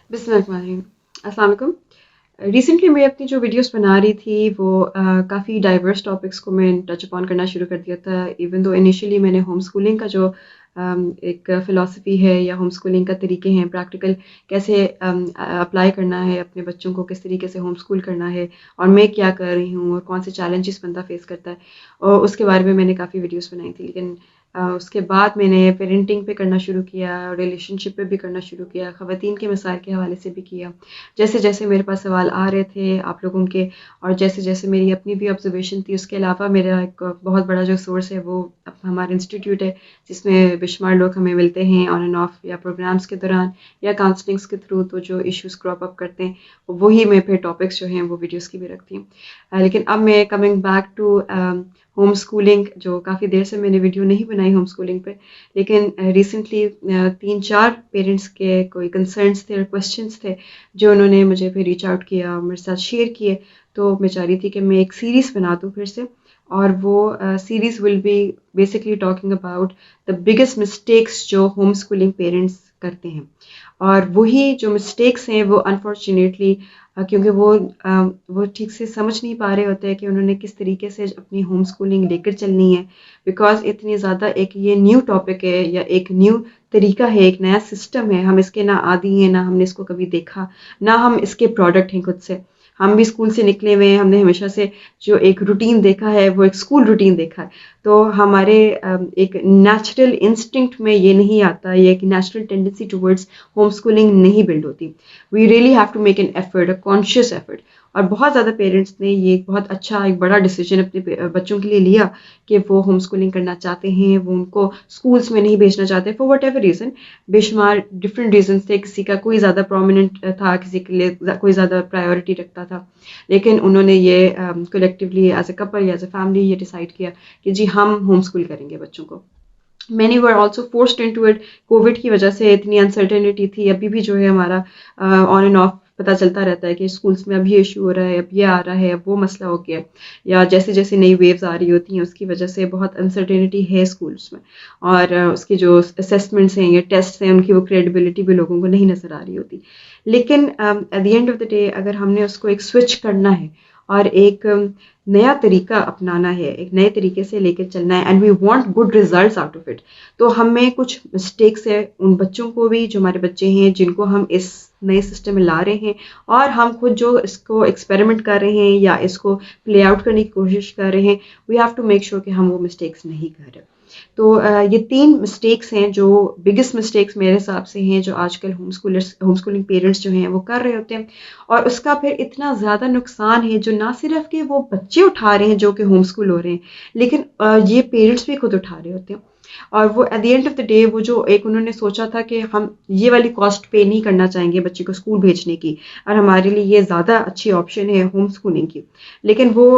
बिस्मिल्लाहिर्रहमानिर्रहीम। अस्सलाम वालेकुम। रिसेंटली मैं अपनी जो वीडियोस बना रही थी वो काफ़ी डाइवर्स टॉपिक्स को मैं टच अपॉन करना शुरू कर दिया था। इवन दो इनिशियली मैंने होम स्कूलिंग का जो एक फ़िलॉसफ़ी है या होम स्कूलिंग का तरीके हैं प्रैक्टिकल कैसे अप्लाई करना है अपने बच्चों को, किस तरीके से होम स्कूल करना है और मैं क्या कर रही हूँ और कौन से चैलेंजेस बंदा फ़ेस करता है और उसके बारे में मैंने काफ़ी वीडियोस बनाई थी। लेकिन उसके बाद मैंने पेरेंटिंग पे करना शुरू किया, रिलेशनशिप पे भी करना शुरू किया, ख़वातीन के मसाइल के हवाले से भी किया। जैसे जैसे मेरे पास सवाल आ रहे थे आप लोगों के और जैसे जैसे मेरी अपनी भी ऑब्जर्वेशन थी, उसके अलावा मेरा एक बहुत बड़ा जो सोर्स है वो हमारा इंस्टीट्यूट है, जिसमें बेशुमार लोग हमें मिलते हैं ऑन एंड ऑफ या प्रोग्राम्स के दौरान या काउंसलिंग्स के थ्रू। तो जो इश्यूज़ क्रॉप अप करते हैं वही मैं फिर टॉपिक्स जो हैं वो वीडियोज़ की भी रखती हूँ। लेकिन अब मैं coming back to home schooling, जो काफ़ी देर से मैंने वीडियो नहीं बनाई होम स्कूलिंग पे, लेकिन रिसेंटली 3-4 पेरेंट्स के कोई कंसर्न्स थे और क्वेश्चंस थे जो उन्होंने मुझे फिर रीच आउट किया और मेरे साथ शेयर किए। तो मैं चाह रही थी कि मैं एक सीरीज़ बना दूँ फिर से, और वो series will be basically talking about the biggest mistakes जो होम स्कूलिंग पेरेंट्स करते हैं। और वही जो मिस्टेक्स हैं वो अनफॉर्चुनेटली क्योंकि वो ठीक से समझ नहीं पा रहे होते हैं कि उन्होंने किस तरीके से अपनी होम स्कूलिंग लेकर चलनी है। बिकॉज़ इतनी ज़्यादा एक ये न्यू टॉपिक है या एक न्यू तरीका है, एक नया सिस्टम है, हम इसके ना आदी हैं, ना हमने इसको कभी देखा, ना हम इसके प्रोडक्ट हैं खुद से। हम भी स्कूल से निकले हुए हैं, हमने हमेशा से जो एक रूटीन देखा है वो एक स्कूल रूटीन देखा है। तो हमारे एक नेचुरल इंस्टिंक्ट में ये नहीं आता, ये एक natural tendency towards home schooling नहीं बिल्ड होती। We really have to make an effort, a conscious effort. और बहुत ज़्यादा पेरेंट्स ने ये एक बहुत अच्छा एक बड़ा डिसीजन अपने बच्चों के लिए लिया कि वो होम स्कूलिंग करना चाहते हैं, वो उनको स्कूल्स में नहीं भेजना चाहते फॉर वट एवर रीज़न। बेशुमार डिफरेंट रीजंस थे, किसी का कोई ज़्यादा प्रोमिनेंट था, किसी के लिए कोई ज़्यादा प्रायोरिटी रखता था। लेकिन उन्होंने ये कलेक्टिवली एज अ कपल या एज अ फैमिली ये डिसाइड किया कि जी हम होम स्कूल करेंगे बच्चों को। Many were also forced into it. Covid की वजह से इतनी अनसर्टेनिटी थी, अभी भी जो है हमारा ऑन एंड ऑफ पता चलता रहता है कि स्कूल्स में अब ये इशू हो रहा है, अब ये आ रहा है, अब वो मसला हो गया, या जैसे जैसे नई वेव्स आ रही होती हैं उसकी वजह से बहुत अनसर्टेनिटी है स्कूल्स में। और उसके जो असेसमेंट्स हैं या टेस्ट हैं उनकी वो क्रेडिबिलिटी भी लोगों को नहीं नज़र आ रही होती। लेकिन at the end of the day अगर हमने उसको एक स्विच करना है और एक नया तरीका अपनाना है, एक नए तरीके से लेकर चलना है, and we want good results out of it, तो हमें कुछ मिस्टेक्स है उन बच्चों को भी, जो हमारे बच्चे हैं जिनको हम इस नए सिस्टम में ला रहे हैं और हम खुद जो इसको एक्सपेरिमेंट कर रहे हैं या इसको प्ले आउट करने की कोशिश कर रहे हैं, we have to make sure कि हम वो मिस्टेक्स नहीं कर रहे। तो ये 3 मिस्टेक्स हैं जो बिगेस्ट मिस्टेक्स मेरे हिसाब से हैं जो आजकल होम स्कूलिंग पेरेंट्स जो हैं वो कर रहे होते हैं। और उसका फिर इतना ज़्यादा नुकसान है जो ना सिर्फ कि वो बच्चे उठा रहे हैं जो कि होम स्कूल हो रहे हैं, लेकिन ये पेरेंट्स भी खुद उठा रहे होते हैं। और वो at the end of the day वो जो एक उन्होंने सोचा था कि हम ये वाली कॉस्ट पे नहीं करना चाहेंगे बच्चे को स्कूल भेजने की, और हमारे लिए ये ज़्यादा अच्छी ऑप्शन है होम स्कूलिंग की, लेकिन वो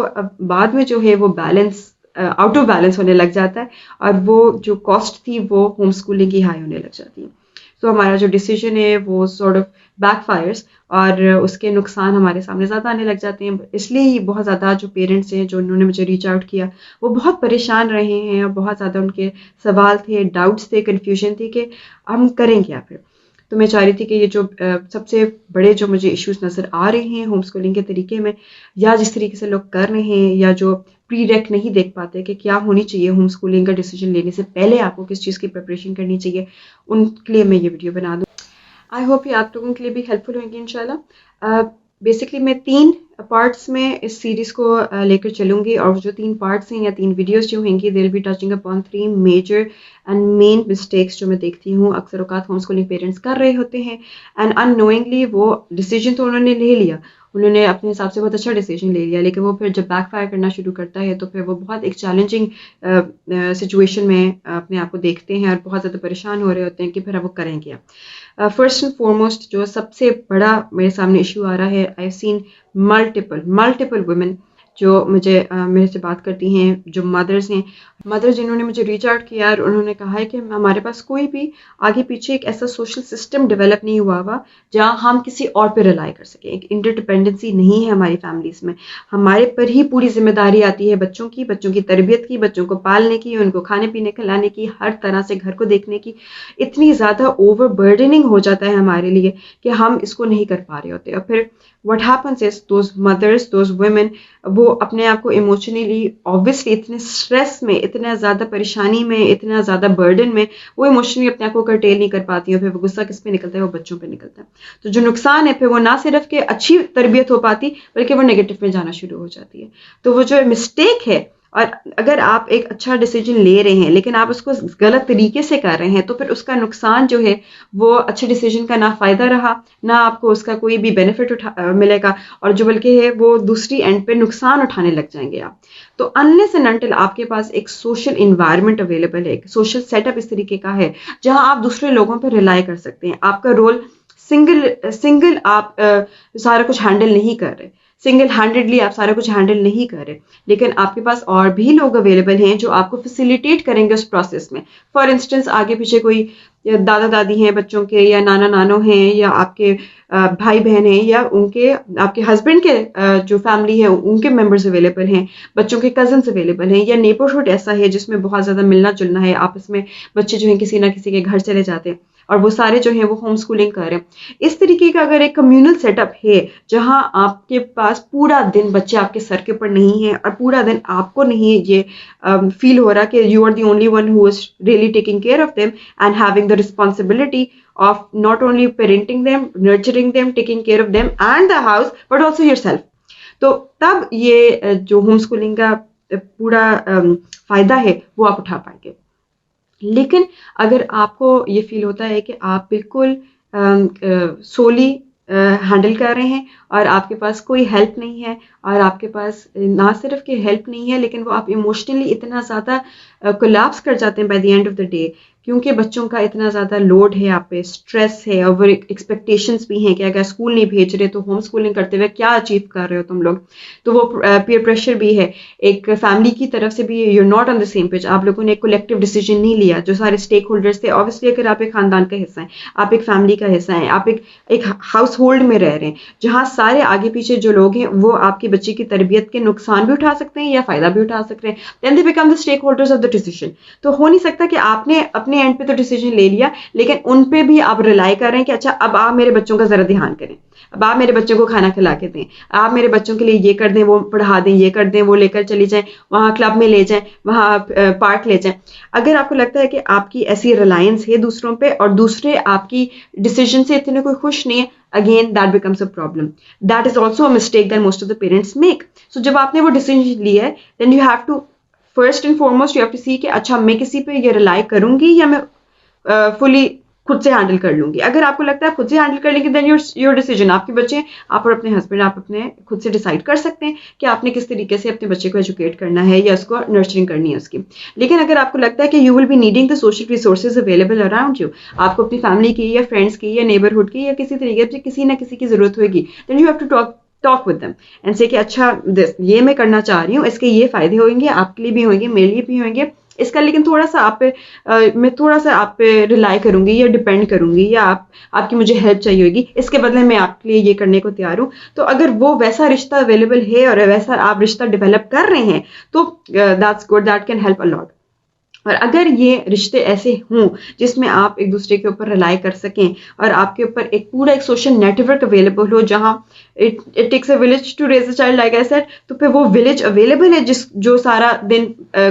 बाद में जो है वो बैलेंस आउट ऑफ बैलेंस होने लग जाता है और वो जो कॉस्ट थी वो होम स्कूलिंग की हाई होने लग जाती है। तो हमारा जो डिसीजन है वो सॉर्ट ऑफ बैकफायर्स और उसके नुकसान हमारे सामने ज़्यादा आने लग जाते हैं। इसलिए ही बहुत ज़्यादा जो पेरेंट्स हैं जो उन्होंने मुझे रीच आउट किया वो बहुत परेशान रहे हैं और बहुत ज़्यादा उनके सवाल थे, डाउट्स थे, कन्फ्यूजन थी कि हम करें क्या फिर। तो मैं चाह रही थी कि ये जो सबसे बड़े जो मुझे इश्यूज नज़र आ रहे हैं होम स्कूलिंग के तरीके में, या जिस तरीके से लोग कर रहे हैं, या जो प्री रेक नहीं देख पाते कि क्या होनी चाहिए होम स्कूलिंग का डिसीजन लेने से पहले आपको किस चीज़ की प्रिपरेशन करनी चाहिए, उनके लिए मैं ये वीडियो बना दूँ। आई होप ये आप लोगों के लिए भी हेल्पफुल होंगी इंशाल्लाह। बेसिकली मैं 3 पार्ट्स में इस सीरीज़ को लेकर चलूँगी, और जो 3 पार्ट्स हैं या 3 वीडियोस जो होंगी they will be touching upon 3 major and main mistakes जो मैं देखती हूँ अक्सर औकात होम स्कूलिंग पेरेंट्स कर रहे होते हैं। एंड अननोइंगली वो डिसीजन तो उन्होंने ले लिया, उन्होंने अपने हिसाब से बहुत अच्छा डिसीजन ले लिया, लेकिन वो फिर जब बैकफायर करना शुरू करता है तो फिर वो बहुत एक चैलेंजिंग सिचुएशन में अपने आप को देखते हैं और बहुत ज़्यादा परेशान हो रहे होते हैं कि फिर अब वो करें क्या। फर्स्ट एंड फॉरमोस्ट जो सबसे बड़ा मेरे सामने इशू आ रहा है, I have seen multiple women जो मुझे मेरे से बात करती हैं, जो मदर्स हैं, मदर जिन्होंने मुझे रीच आउट किया और उन्होंने कहा है कि हमारे पास कोई भी आगे पीछे एक ऐसा सोशल सिस्टम डेवलप नहीं हुआ हुआ जहाँ हम किसी और पे रिलाई कर सकें। एक इंटरडिपेंडेंसी नहीं है हमारी फैमिलीज़ में। हमारे पर ही पूरी जिम्मेदारी आती है बच्चों की तरबियत की, बच्चों को पालने की, उनको खाने पीने खिलाने की, हर तरह से घर को देखने की। इतनी ज़्यादा ओवर बर्डनिंग हो जाता है हमारे लिए कि हम इसको नहीं कर पा रहे होते। और फिर what happens is those mothers, those women, वो अपने आप को इमोशनली ऑब्वियसली इतने स्ट्रेस में, इतना ज़्यादा परेशानी में, इतना ज़्यादा बर्डन में वो इमोशनली अपने आप को कंट्रोल नहीं कर पाती हैं। फिर वो गुस्सा किस पे निकलता है? वो बच्चों पे निकलता है। तो जो नुकसान है फिर वो ना सिर्फ कि अच्छी तरबियत हो पाती बल्कि वो नेगेटिव में जाना शुरू हो जाती है। तो वो जो मिस्टेक है, और अगर आप एक अच्छा डिसीजन ले रहे हैं लेकिन आप उसको गलत तरीके से कर रहे हैं तो फिर उसका नुकसान जो है वो अच्छे डिसीजन का ना फ़ायदा रहा, ना आपको उसका कोई भी बेनिफिट मिलेगा, और जो बल्कि है वो दूसरी एंड पे नुकसान उठाने लग जाएंगे आप। तो अनलेस एंड अनटिल आपके पास एक सोशल इन्वायरमेंट अवेलेबल है, एक सोशल सेटअप इस तरीके का है जहां आप दूसरे लोगों पर रिलाई कर सकते हैं। आपका रोल सिंगल आप सारा कुछ हैंडल नहीं कर रहे, सिंगल हैंडेडली आप सारा कुछ हैंडल नहीं कर रहे, लेकिन आपके पास और भी लोग अवेलेबल हैं जो आपको फैसिलिटेट करेंगे उस प्रोसेस में। फॉर इंस्टेंस आगे पीछे कोई दादा दादी हैं बच्चों के, या नाना नानो हैं, या आपके भाई बहन हैं, या उनके आपके हस्बैंड के जो फैमिली है उनके मेंबर्स अवेलेबल हैं, बच्चों के कजन्स अवेलेबल हैं, या नेबरहुड ऐसा है जिसमें बहुत ज़्यादा मिलना जुलना है आपस में, बच्चे जो हैं किसी ना किसी के घर चले जाते हैं और वो सारे जो हैं वो होम स्कूलिंग कर रहे हैं। इस तरीके का अगर एक कम्युनल सेटअप है जहां आपके पास पूरा दिन बच्चे आपके सर के ऊपर नहीं है और पूरा दिन आपको नहीं ये फील हो रहा कि you are the only one who is really taking care of them and having the responsibility of not only parenting them, nurturing them, taking care of them and the house, but also yourself. तो तब ये जो home schooling का पूरा फायदा है वो आप उठा पाएंगे। लेकिन अगर आपको ये फील होता है कि आप बिल्कुल सोली हैंडल कर रहे हैं और आपके पास कोई हेल्प नहीं है, और आपके पास ना सिर्फ कि हेल्प नहीं है लेकिन वो आप इमोशनली इतना ज़्यादा कोलैप्स कर जाते हैं by the end of the day, क्योंकि बच्चों का इतना ज़्यादा लोड है आप पे, स्ट्रेस है, और वो एक्सपेक्टेशंस भी हैं कि अगर स्कूल नहीं भेज रहे तो होम स्कूलिंग करते हुए क्या अचीव कर रहे हो तुम लोग। तो वो पीयर प्रेशर भी है, एक फैमिली की तरफ से भी you are not on the same page, आप लोगों ने एक कलेक्टिव डिसीजन नहीं लिया। जो सारे स्टेक होल्डर्स थे, ऑब्वियसली अगर आप एक खानदान का हिस्सा हैं, आप एक फैमिली का हिस्सा हैं, आप एक हाउस होल्ड में रह रहे हैं जहाँ सारे आगे पीछे जो लोग हैं वो आपकी बच्ची की तरबियत के नुकसान भी उठा सकते हैं या फ़ायदा भी उठा सकते हैं, then they become the stake holders of the decision. तो हो नहीं सकता कि आपने अपने एंड पे तो डिसीजन ले लिया लेकिन उन पे भी आप रिलाई कर रहे हैं कि अच्छा अब आप मेरे बच्चों का ज़रा ध्यान करें, अब आप मेरे बच्चों को खाना खिला के दें, आप मेरे बच्चों के लिए ये कर दें, वो पढ़ा दें, ये कर दें, वो लेकर चली जाएं, वहाँ क्लब में ले जाएं, वहाँ पार्क ले जाएं। अगर आपको लगता है कि आपकी ऐसी रिलायंस है दूसरों पे और दूसरे आपकी डिसीजन से इतने कोई खुश नहीं है, again that becomes a problem. That is also a mistake that most of the parents make. So जब आपने वो डिसीजन लिया है then you have to first and foremost you have to see कि अच्छा मैं किसी पे ये रिलाई करूंगी या मैं फुली खुद से हैंडल कर लूंगी। अगर आपको लगता है खुद से हैंडल कर लेंगे देन योर डिसीजन, आपके बच्चे, आप और अपने हस्बैंड, आप अपने खुद से डिसाइड कर सकते हैं कि आपने किस तरीके से अपने बच्चे को एजुकेट करना है या उसको नर्चरिंग करनी है उसकी। लेकिन अगर आपको लगता है कि you will be needing the social resources available around you, आपको अपनी फैमिली की या फ्रेंड्स की या नेबरहुड की या किसी तरीके से किसी ना किसी की जरूरत होगी, then you have to talk with them and say कि अच्छा ये मैं करना चाह रही हूँ, इसके ये फायदे होंगे, आपके लिए भी होंगे, मेरे लिए भी होंगे इसका, लेकिन थोड़ा सा आप पे मैं थोड़ा सा आप पे रिलाई करूंगी या डिपेंड करूंगी या आपकी मुझे हेल्प चाहिए होगी, इसके बदले मैं आपके लिए ये करने को तैयार हूँ। तो अगर वो वैसा रिश्ता अवेलेबल है और वैसा आप रिश्ता डेवलप कर रहे हैं तो that's good, that can help a lot. और अगर ये रिश्ते ऐसे हों जिसमें आप एक दूसरे के ऊपर रिलाई कर सकें और आपके ऊपर एक पूरा एक सोशल नेटवर्क अवेलेबल हो जहां it takes a village to raise a child like I said, तो फिर वो विलेज अवेलेबल है जो सारा दिन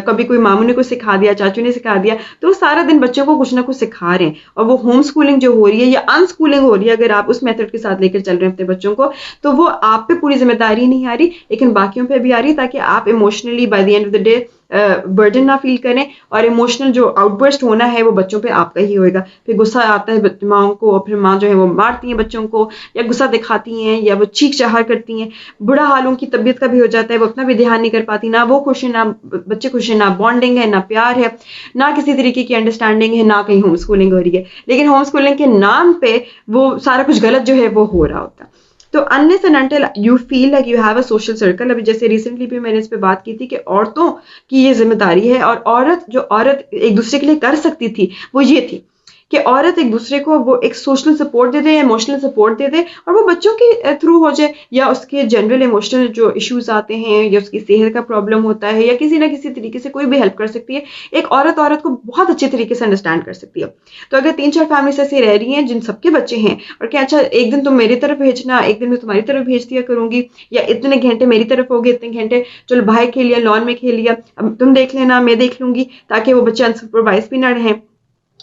कभी कोई मामू ने कुछ सिखा दिया, चाचू ने सिखा दिया, तो वो सारा दिन बच्चों को कुछ ना कुछ सिखा रहे हैं। और वो होम स्कूलिंग जो हो रही है या अनस्कूलिंग हो रही है, अगर आप उस मेथड के साथ लेकर चल रहे हैं अपने बच्चों को, तो वो आप पे पूरी जिम्मेदारी नहीं आ रही लेकिन बाकियों पे भी आ रही है, ताकि आप emotionally by the end of the day burden ना फील करें और इमोशनल जो आउटबर्स्ट होना है वो बच्चों पे आपका ही होएगा। फिर गुस्सा आता है माओं को और फिर माँ जो है वो मारती हैं बच्चों को या गुस्सा दिखाती हैं या वो चीख चहार करती हैं, बुरा हाल उनकी तबीयत का भी हो जाता है, वो अपना भी ध्यान नहीं कर पाती, ना वो खुश है ना बच्चे खुश है, ना बॉन्डिंग है, ना प्यार है, ना किसी तरीके की अंडरस्टैंडिंग है, ना कहीं होम स्कूलिंग हो रही है। लेकिन होम स्कूलिंग के नाम पे वो सारा कुछ गलत जो है वो हो रहा होता है। तो unless and until you feel like you have a social circle, अभी जैसे रिसेंटली भी मैंने इस पे बात की थी कि औरतों की ये जिम्मेदारी है, और औरत एक दूसरे के लिए कर सकती थी वो ये थी कि औरत एक दूसरे को वो एक सोशल सपोर्ट दे दे, इमोशनल सपोर्ट दे दे, और वो बच्चों के थ्रू हो जाए, या उसके जनरल इमोशनल जो इश्यूज आते हैं, या उसकी सेहत का प्रॉब्लम होता है, या किसी ना किसी तरीके से कोई भी हेल्प कर सकती है। एक औरत को बहुत अच्छे तरीके से अंडरस्टैंड कर सकती है। तो अगर 3-4 फैमिलीज ऐसे रह रही हैं जिन सबके बच्चे हैं, और क्या अच्छा एक दिन तुम मेरी तरफ भेजना, एक दिन मैं तुम्हारी तरफ भेज दिया करूंगी, या इतने घंटे मेरी तरफ हो गए, इतने घंटे चलो बाहर खेल लिया, लॉन में खेल लिया, अब तुम देख लेना मैं देख लूंगी, ताकि वो बच्चे अनसुपरवाइज भी ना रहें,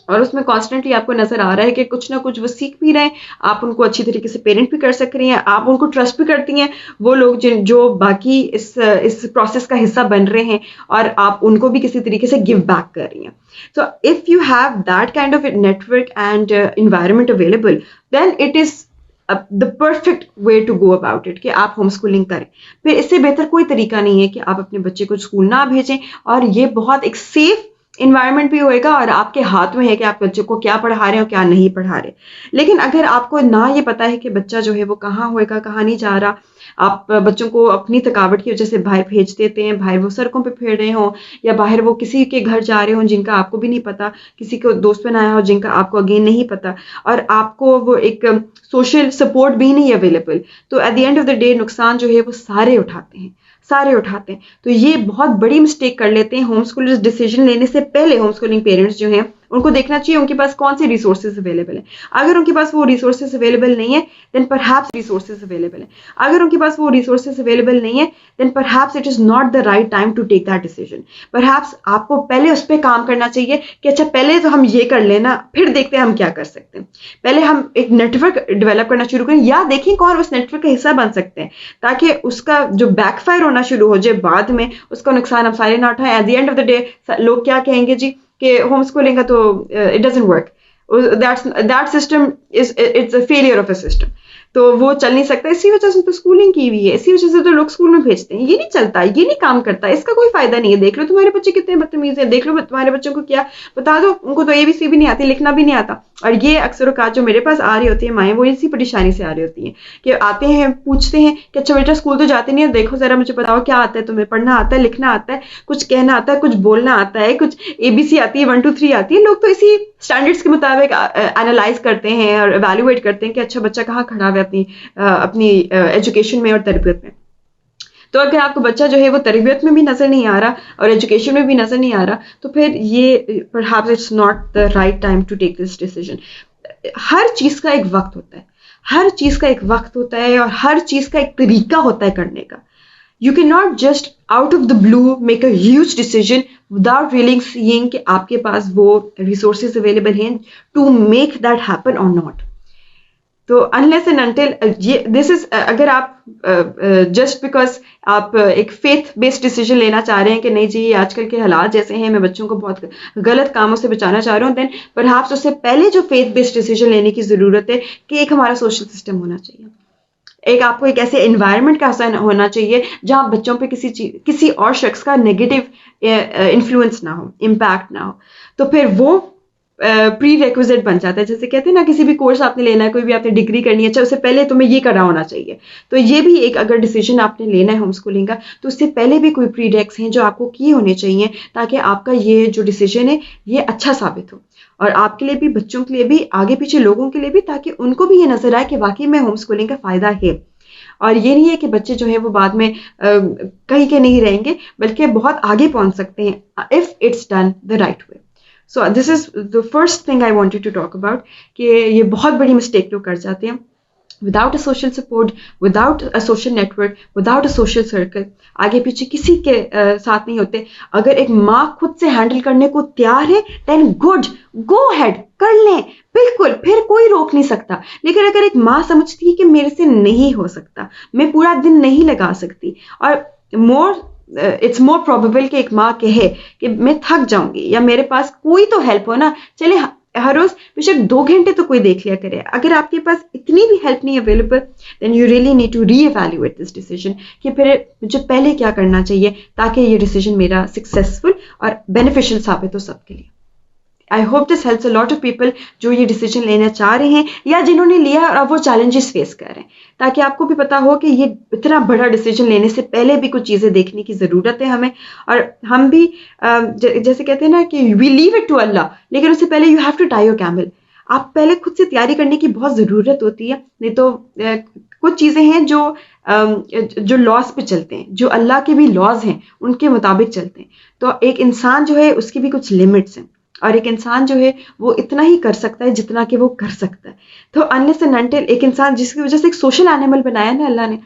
और उसमें कॉन्स्टेंटली आपको नजर आ रहा है कि कुछ ना कुछ वो सीख भी रहे हैं, आप उनको अच्छी तरीके से पेरेंट भी कर सक रही हैं, आप उनको ट्रस्ट भी करती हैं, वो लोग जो बाकी इस प्रोसेस का हिस्सा बन रहे हैं, और आप उनको भी किसी तरीके से गिव बैक कर रही हैं। So if you have that kind of network and environment available, then it is the perfect way to go about it कि आप होम स्कूलिंग करें। फिर इससे बेहतर कोई तरीका नहीं है कि आप अपने बच्चे को स्कूल ना भेजें, और ये बहुत एक सेफ इन्वायरमेंट भी होएगा, और आपके हाथ में है कि आप बच्चों को क्या पढ़ा रहे हो क्या नहीं पढ़ा रहे। लेकिन अगर आपको ना ये पता है कि बच्चा जो है वो कहाँ होएगा कहाँ नहीं जा रहा, आप बच्चों को अपनी थकावट की वजह से बाहर भेज देते हैं, बाहर वो सड़कों पे फिर रहे हों, या बाहर वो किसी के घर जा रहे हों जिनका आपको भी नहीं पता, किसी को दोस्त बनाया हो जिनका आपको अगेन नहीं पता, और आपको वो एक सोशल सपोर्ट भी नहीं अवेलेबल, तो at the end of the day नुकसान जो है वो सारे उठाते हैं। तो ये बहुत बड़ी मिस्टेक कर लेते हैं होम स्कूलर्स। डिसीजन लेने से पहले होम स्कूलिंग पेरेंट्स जो हैं उनको देखना चाहिए उनके पास कौन से रिसोर्सेज अवेलेबल है। अगर उनके पास वो रिसोर्सेज अवेलेबल नहीं है, देन परहैप्स रिसोर्सेज अवेलेबल है। अगर उनके पास वो रिसोर्सेज अवेलेबल नहीं है, then perhaps it is not the right time to take that decision. Perhaps आपको पहले उस पर काम करना चाहिए कि अच्छा पहले तो हम ये कर लेना, फिर देखते हैं हम क्या कर सकते हैं। पहले हम एक नेटवर्क डेवलप करना शुरू करें, या देखें कौन उस नेटवर्क का हिस्सा बन सकते हैं, ताकि उसका जो बैकफायर होना शुरू हो जाए, बाद में उसका नुकसान हम सारे ना उठाएं। At the end of the day लोग क्या कहेंगे जी कि होम स्कूलिंग का तो it doesn't work, that system is it's a failure of a system, तो वो चल नहीं सकता। इसी वजह से तो स्कूलिंग की हुई है, इसी वजह से तो लोग स्कूल में भेजते हैं। ये नहीं चलता, ये नहीं काम करता, इसका कोई फायदा नहीं है। देख लो तुम्हारे बच्चे कितने बदतमीज हैं, देख लो तुम्हारे बच्चों को क्या बता दो, उनको तो ABC भी नहीं आती, लिखना भी नहीं आता। और ये अक्सर औकात जो मेरे पास आ रही होती है माएँ, वो इसी परेशानी से आ रही होती हैं कि आते हैं पूछते हैं कि अच्छा बेटा स्कूल तो जाते नहीं है, देखो जरा मुझे बताओ क्या आता है तुम्हें, पढ़ना आता है, लिखना आता है, कुछ कहना आता है, कुछ बोलना आता है, कुछ ABC आती है, 1 2 3 आती है। लोग तो इसी स्टैंडर्ड्स के मुताबिक एनालाइज करते हैं और एवेल्युएट करते हैं कि अच्छा बच्चा कहाँ खड़ा है अपनी एजुकेशन में और तरबियत में। तो अगर आपको बच्चा जो है वो तरबियत में भी नजर नहीं आ रहा और एजुकेशन में भी नजर नहीं आ रहा, तो फिर ये perhaps it's not the right time to take this decision. हर चीज का एक वक्त होता है, हर चीज का एक वक्त होता है, और हर चीज का एक तरीका होता है करने का। You can not just out of the blue make a huge decision without really seeing कि आपके पास वो रिसोर्सेज अवेलेबल हैं टू मेक दैट हैपन और नॉट। तो अनलेस एंड अनटिल ये दिस इज, अगर आप जस्ट बिकॉज आप एक फेथ बेस्ड डिसीजन लेना चाह रहे हैं कि नहीं जी ये आजकल के हालात जैसे हैं, मैं बच्चों को बहुत गलत कामों से बचाना चाह रहा हूँ, देन परहैप्स उससे पहले जो फेथ बेस्ड डिसीजन लेने की जरूरत है कि एक हमारा सोशल सिस्टम होना चाहिए, एक आपको एक ऐसे एनवायरनमेंट का असर होना चाहिए जहां बच्चों पे किसी और शख्स का नेगेटिव इन्फ्लुएंस ना हो, इम्पैक्ट ना हो। तो फिर वो प्री रेक्विजिट बन जाता है। जैसे कहते हैं ना किसी भी कोर्स आपने लेना है, कोई भी आपने डिग्री करनी है, अच्छा उससे पहले तुम्हें ये करना होना चाहिए। तो ये भी एक अगर डिसीजन आपने लेना है होम स्कूलिंग का, तो उससे पहले भी कोई प्री रेक्स हैं जो आपको किए होने चाहिए, ताकि आपका ये जो डिसीजन है ये अच्छा साबित हो, और आपके लिए भी, बच्चों के लिए भी, आगे पीछे लोगों के लिए भी, ताकि उनको भी ये नजर आए कि वाकई में होम स्कूलिंग का फायदा है। और ये नहीं है कि बच्चे जो है वो बाद में कहीं के नहीं रहेंगे, बल्कि बहुत आगे पहुंच सकते हैं if it's done the right way. So this is the first thing I wanted to talk about कि ये बहुत बड़ी मिस्टेक लोग कर जाते हैं। Without a social support, without a social network, without a social circle, आगे पीछे किसी के साथ नहीं होते। अगर एक माँ खुद से हैंडल करने को तैयार है, देन गुड, गो हेड, कर लें, बिल्कुल, फिर कोई रोक नहीं सकता। लेकिन अगर एक माँ समझती है कि मेरे से नहीं हो सकता, मैं पूरा दिन नहीं लगा सकती, और इट्स मोर प्रोबेबल कि एक माँ कहे कि मैं थक जाऊंगी, या मेरे पास कोई तो हेल्प हो ना, चले हर रोज बेशक 2 घंटे तो कोई देख लिया करे। अगर आपके पास इतनी भी हेल्प नहीं available, then you really need to reevaluate this decision कि फिर मुझे पहले क्या करना चाहिए ताकि ये डिसीजन मेरा सक्सेसफुल और बेनिफिशियल साबित हो सबके लिए। I hope this helps a lot of people जो ये डिसीजन लेना चाह रहे हैं या जिन्होंने लिया और अब वो चैलेंजेस फेस कर रहे हैं, ताकि आपको भी पता हो कि ये इतना बड़ा डिसीजन लेने से पहले भी कुछ चीज़ें देखने की ज़रूरत है हमें। और हम भी जैसे कहते हैं ना कि we leave it to Allah, लेकिन उससे पहले you have to tie your camel. आप पहले खुद से तैयारी करने की बहुत ज़रूरत होती है, नहीं तो कुछ चीज़ें हैं जो लॉज पे चलते हैं, जो अल्लाह के भी लॉज हैं उनके मुताबिक चलते हैं। तो एक इंसान जो है उसकी भी कुछ लिमिट्स हैं, और एक इंसान जो है वो इतना ही कर सकता है जितना कि वो कर सकता है। तो अनलेस एंड अनटिल एक इंसान, जिसकी वजह से एक सोशल एनिमल बनाया ना अल्लाह ने,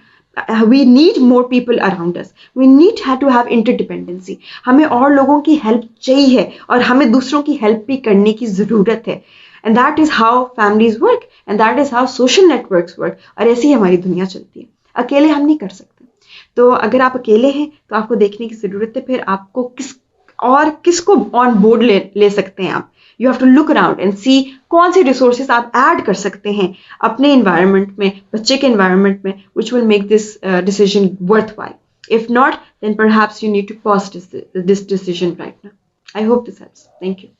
we need more people around us, we need to have interdependency. हमें और लोगों की हेल्प चाहिए और हमें दूसरों की हेल्प भी करने की ज़रूरत है। And that is how families work, and that is how social networks work. और ऐसी ही हमारी दुनिया चलती है, अकेले हम नहीं कर सकते। तो अगर आप अकेले हैं तो आपको देखने की ज़रूरत है फिर आपको किसको ऑन बोर्ड ले सकते हैं आप। You have to look around and see कौन से रिसोर्सेज आप ऐड कर सकते हैं अपने इन्वायरमेंट में, बच्चे के इन्वायरमेंट में, which will make this decision worth while. If not, then perhaps you need to pause this decision right now. I hope this helps. Thank you.